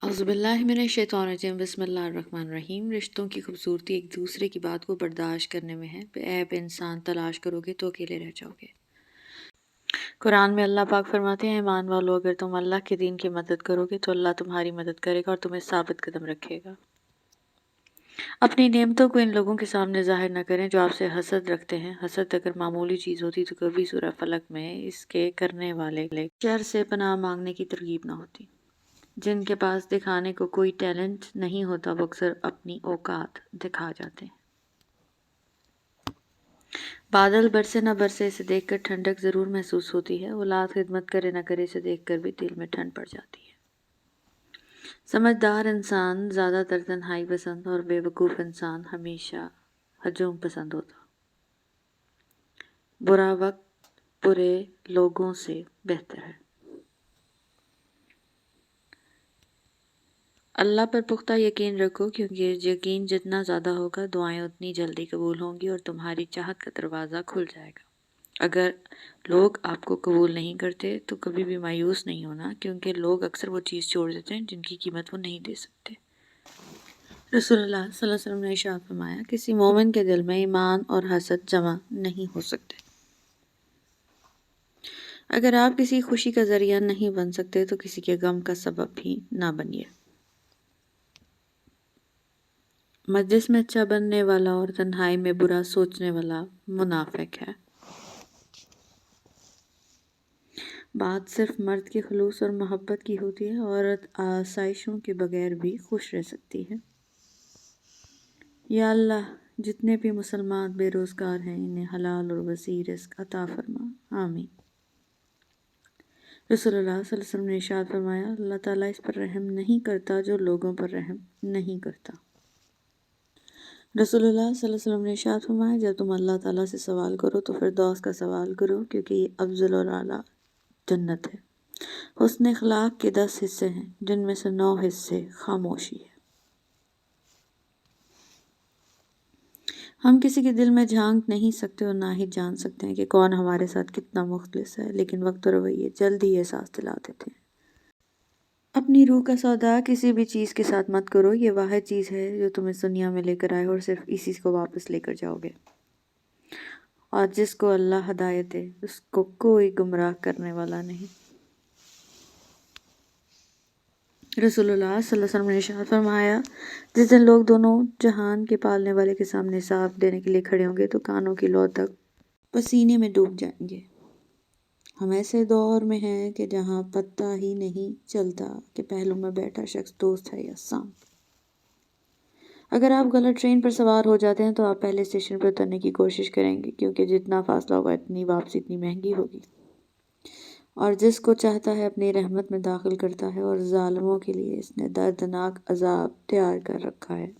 اعوذ باللہ من الشیطان الرجیم بسم اللہ الرحمن الرحیم۔ رشتوں کی خوبصورتی ایک دوسرے کی بات کو برداشت کرنے میں ہے۔ عیب انسان تلاش کرو گے تو اکیلے رہ جاؤ گے۔ قرآن میں اللہ پاک فرماتے ہیں، ایمان والو اگر تم اللہ کے دین کی مدد کرو گے تو اللہ تمہاری مدد کرے گا اور تمہیں ثابت قدم رکھے گا۔ اپنی نعمتوں کو ان لوگوں کے سامنے ظاہر نہ کریں جو آپ سے حسد رکھتے ہیں۔ حسد اگر معمولی چیز ہوتی تو کبھی سورہ فلق میں اس کے کرنے والے شر سے پناہ مانگنے کی ترغیب نہ ہوتی۔ جن کے پاس دکھانے کو کوئی ٹیلنٹ نہیں ہوتا وہ اکثر اپنی اوقات دکھا جاتے ہیں۔ بادل برسے نہ برسے اسے دیکھ کر ٹھنڈک ضرور محسوس ہوتی ہے، اولاد خدمت کرے نہ کرے اسے دیکھ کر بھی دل میں ٹھنڈ پڑ جاتی ہے۔ سمجھدار انسان زیادہ تر تنہائی پسند اور بے وقوف انسان ہمیشہ ہجوم پسند ہوتا۔ برا وقت برے لوگوں سے بہتر ہے۔ اللہ پر پختہ یقین رکھو کیونکہ یقین جتنا زیادہ ہوگا دعائیں اتنی جلدی قبول ہوں گی اور تمہاری چاہت کا دروازہ کھل جائے گا۔ اگر لوگ آپ کو قبول نہیں کرتے تو کبھی بھی مایوس نہیں ہونا کیونکہ لوگ اکثر وہ چیز چھوڑ دیتے ہیں جن کی قیمت وہ نہیں دے سکتے۔ رسول اللہ صلی اللہ علیہ وسلم نے ارشاد فرمایا، کسی مومن کے دل میں ایمان اور حسد جمع نہیں ہو سکتے۔ اگر آپ کسی خوشی کا ذریعہ نہیں بن سکتے تو کسی کے غم کا سبب بھی نہ بنیے۔ مجلس میں اچھا بننے والا اور تنہائی میں برا سوچنے والا منافق ہے۔ بات صرف مرد کے خلوص اور محبت کی ہوتی ہے، عورت آسائشوں کے بغیر بھی خوش رہ سکتی ہے۔ یا اللہ جتنے بھی مسلمان بے روزگار ہیں انہیں حلال اور وسیع رزق عطا فرما، آمین۔ رسول اللہ صلی اللہ علیہ وسلم نے ارشاد فرمایا، اللہ تعالیٰ اس پر رحم نہیں کرتا جو لوگوں پر رحم نہیں کرتا۔ رسول اللہ صلی اللہ علیہ وسلم نے ارشاد فرمایا، جب تم اللہ تعالیٰ سے سوال کرو تو فردوس کا سوال کرو کیونکہ یہ افضل اور اعلیٰ جنت ہے۔ حسن اخلاق کے 10 حصے ہیں جن میں سے 9 حصے خاموشی ہے۔ ہم کسی کے دل میں جھانک نہیں سکتے اور نہ ہی جان سکتے ہیں کہ کون ہمارے ساتھ کتنا مخلص ہے، لیکن وقت اور رویے جلد ہی احساس دلا دیتے ہیں۔ اپنی روح کا سودا کسی بھی چیز کے ساتھ مت کرو، یہ واحد چیز ہے جو تم اس دنیا میں لے کر آئے اور صرف اسی کو واپس لے کر جاؤ گے، اور جس کو اللہ ہدایت دے اس کو کوئی گمراہ کرنے والا نہیں۔ رسول اللہ صلی اللہ علیہ وسلم نے ارشاد فرمایا، جس دن لوگ دونوں جہان کے پالنے والے کے سامنے حساب دینے کے لیے کھڑے ہوں گے تو کانوں کی لو تک پسینے میں ڈوب جائیں گے۔ ہم ایسے دور میں ہیں کہ جہاں پتہ ہی نہیں چلتا کہ پہلو میں بیٹھا شخص دوست ہے یا سانپ۔ اگر آپ غلط ٹرین پر سوار ہو جاتے ہیں تو آپ پہلے اسٹیشن پر اترنے کی کوشش کریں گے کیونکہ جتنا فاصلہ ہوگا اتنی واپسی اتنی مہنگی ہوگی، اور جس کو چاہتا ہے اپنی رحمت میں داخل کرتا ہے اور ظالموں کے لیے اس نے دردناک عذاب تیار کر رکھا ہے۔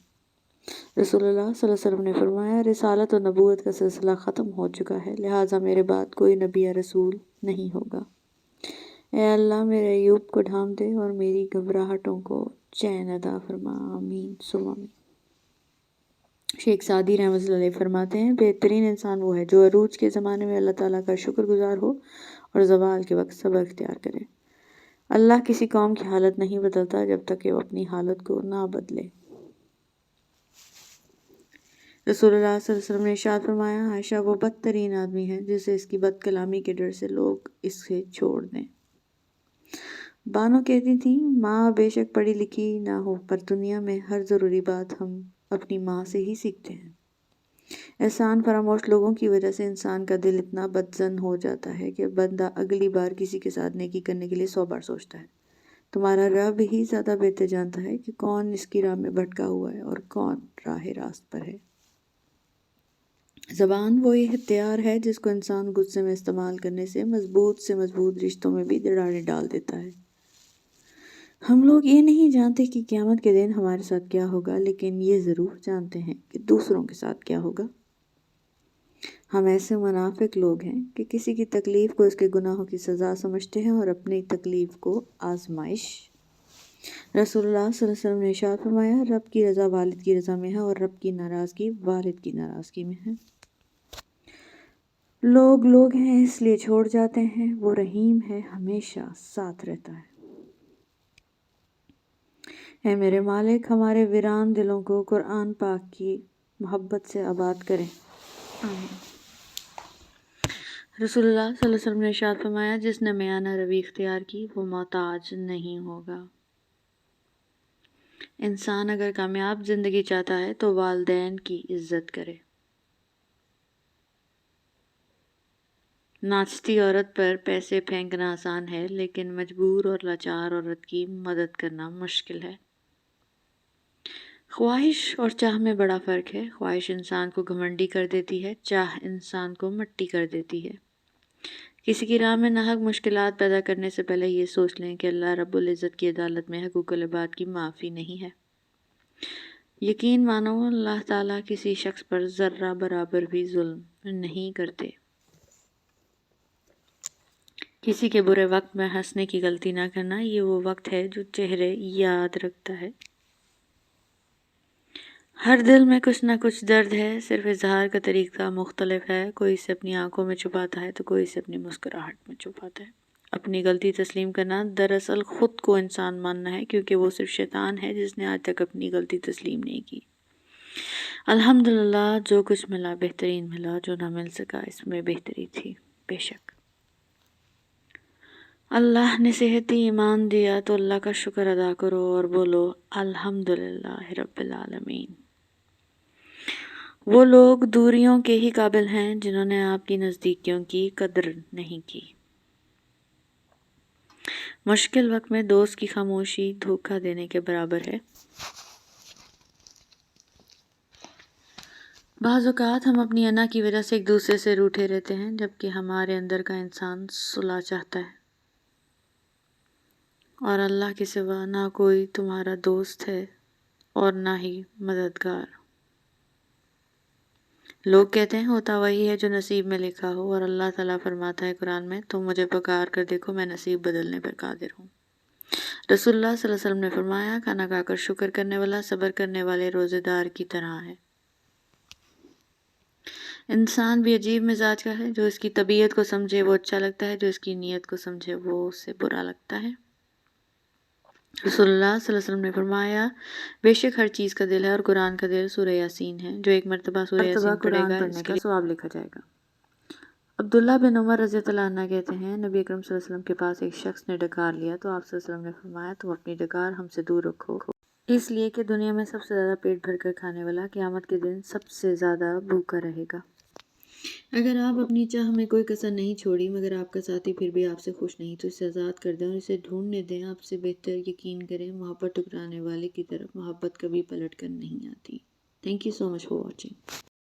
رسول اللہ صلی اللہ علیہ وسلم نے فرمایا، رسالت اور نبوت کا سلسلہ ختم ہو چکا ہے، لہٰذا میرے بعد کوئی نبی یا رسول نہیں ہوگا۔ اے اللہ میرے عیوب کو ڈھانپ دے اور میری گھبراہٹوں کو چین عطا فرما، آمین ثم آمین۔ شیخ سعدی رحمۃ اللہ علیہ فرماتے ہیں، بہترین انسان وہ ہے جو عروج کے زمانے میں اللہ تعالیٰ کا شکر گزار ہو اور زوال کے وقت صبر اختیار کرے۔ اللہ کسی قوم کی حالت نہیں بدلتا جب تک کہ وہ اپنی حالت کو نہ بدلے۔ رسول اللہ صلی اللہ علیہ وسلم نے ارشاد فرمایا، عائشہ وہ بدترین آدمی ہے جسے اس کی بد کلامی کے ڈر سے لوگ اسے چھوڑ دیں۔ بانو کہتی تھیں، ماں بے شک پڑھی لکھی نہ ہو پر دنیا میں ہر ضروری بات ہم اپنی ماں سے ہی سیکھتے ہیں۔ احسان فراموش لوگوں کی وجہ سے انسان کا دل اتنا بدظن ہو جاتا ہے کہ بندہ اگلی بار کسی کے ساتھ نیکی کرنے کے لیے 100 بار سوچتا ہے۔ تمہارا رب ہی زیادہ بہتر جانتا ہے کہ کون اس کی راہ میں بھٹکا ہوا ہے اور کون راہ راست پر ہے۔ زبان وہ ہتھیار ہے جس کو انسان غصے میں استعمال کرنے سے مضبوط رشتوں میں بھی دراڑیں ڈال دیتا ہے۔ ہم لوگ یہ نہیں جانتے کہ قیامت کے دن ہمارے ساتھ کیا ہوگا، لیکن یہ ضرور جانتے ہیں کہ دوسروں کے ساتھ کیا ہوگا۔ ہم ایسے منافق لوگ ہیں کہ کسی کی تکلیف کو اس کے گناہوں کی سزا سمجھتے ہیں اور اپنی تکلیف کو آزمائش۔ رسول اللہ صلی اللہ علیہ وسلم نے ارشاد فرمایا، رب کی رضا والد کی رضا میں ہے اور رب کی ناراضگی والد کی ناراضگی میں ہے۔ لوگ ہیں اس لیے چھوڑ جاتے ہیں، وہ رحیم ہے ہمیشہ ساتھ رہتا ہے۔ اے میرے مالک ہمارے ویران دلوں کو قرآن پاک کی محبت سے آباد کریں، آمین۔ رسول اللہ صلی اللہ علیہ وسلم نے ارشاد فرمایا جس نے میانہ روی اختیار کی وہ محتاج نہیں ہوگا۔ انسان اگر کامیاب زندگی چاہتا ہے تو والدین کی عزت کرے۔ ناچتی عورت پر پیسے پھینکنا آسان ہے لیکن مجبور اور لاچار عورت کی مدد کرنا مشکل ہے۔ خواہش اور چاہ میں بڑا فرق ہے۔ خواہش انسان کو گھمنڈی کر دیتی ہے، چاہ انسان کو مٹی کر دیتی ہے۔ کسی کی راہ میں ناحق مشکلات پیدا کرنے سے پہلے یہ سوچ لیں کہ اللہ رب العزت کی عدالت میں حقوق العباد کی معافی نہیں ہے۔ یقین مانو اللہ تعالیٰ کسی شخص پر ذرہ برابر بھی ظلم نہیں کرتے۔ کسی کے برے وقت میں ہنسنے کی غلطی نہ کرنا، یہ وہ وقت ہے جو چہرے یاد رکھتا ہے۔ ہر دل میں کچھ نہ کچھ درد ہے، صرف اظہار کا طریقہ مختلف ہے۔ کوئی اسے اپنی آنکھوں میں چھپاتا ہے تو کوئی اسے اپنی مسکراہٹ میں چھپاتا ہے۔ اپنی غلطی تسلیم کرنا دراصل خود کو انسان ماننا ہے، کیونکہ وہ صرف شیطان ہے جس نے آج تک اپنی غلطی تسلیم نہیں کی۔ الحمدللہ جو کچھ ملا بہترین ملا، جو نہ مل سکا اس میں بہتری تھی بے شک۔ اللہ نے صحت ایمان دیا تو اللہ کا شکر ادا کرو اور بولو الحمدللہ رب العالمین۔ وہ لوگ دوریوں کے ہی قابل ہیں جنہوں نے آپ کی نزدیکیوں کی قدر نہیں کی۔ مشکل وقت میں دوست کی خاموشی دھوکہ دینے کے برابر ہے۔ بعض اوقات ہم اپنی انا کی وجہ سے ایک دوسرے سے روٹھے رہتے ہیں، جبکہ ہمارے اندر کا انسان صلح چاہتا ہے، اور اللہ کے سوا نہ کوئی تمہارا دوست ہے اور نہ ہی مددگار۔ لوگ کہتے ہیں ہوتا وہی ہے جو نصیب میں لکھا ہو، اور اللہ تعالیٰ فرماتا ہے قرآن میں تم مجھے پکار کر دیکھو میں نصیب بدلنے پر قادر ہوں۔ رسول اللہ صلی اللہ علیہ وسلم نے فرمایا کھانا کھا کر شکر کرنے والا صبر کرنے والے روزے دار کی طرح ہے۔ انسان بھی عجیب مزاج کا ہے، جو اس کی طبیعت کو سمجھے وہ اچھا لگتا ہے، جو اس کی نیت کو سمجھے وہ اس سے برا لگتا ہے۔ رسول اللہ صلی اللہ علیہ وسلم نے فرمایا بے شک ہر چیز کا دل ہے اور قرآن کا دل سورہ یاسین ہے، جو ایک مرتبہ سورہ یاسین پڑھے گا پڑھنے کا ثواب لکھا جائے گا۔ عبداللہ بن عمر رضی اللہ عنہ کہتے ہیں نبی اکرم صلی اللہ علیہ وسلم کے پاس ایک شخص نے ڈکار لیا تو آپ صلی اللہ علیہ وسلم نے فرمایا تم اپنی ڈکار ہم سے دور رکھو، اس لیے کہ دنیا میں سب سے زیادہ پیٹ بھر کر کھانے والا قیامت کے دن سب سے زیادہ بھوکا رہے گا۔ اگر آپ اپنی چاہ میں کوئی کسر نہیں چھوڑی مگر آپ کا ساتھی پھر بھی آپ سے خوش نہیں تو اسے آزاد کر دیں اور اسے ڈھونڈنے دیں۔ آپ سے بہتر یقین کریں محبت ٹکرانے والے کی طرف محبت کبھی پلٹ کر نہیں آتی۔ Thank you so much for watching.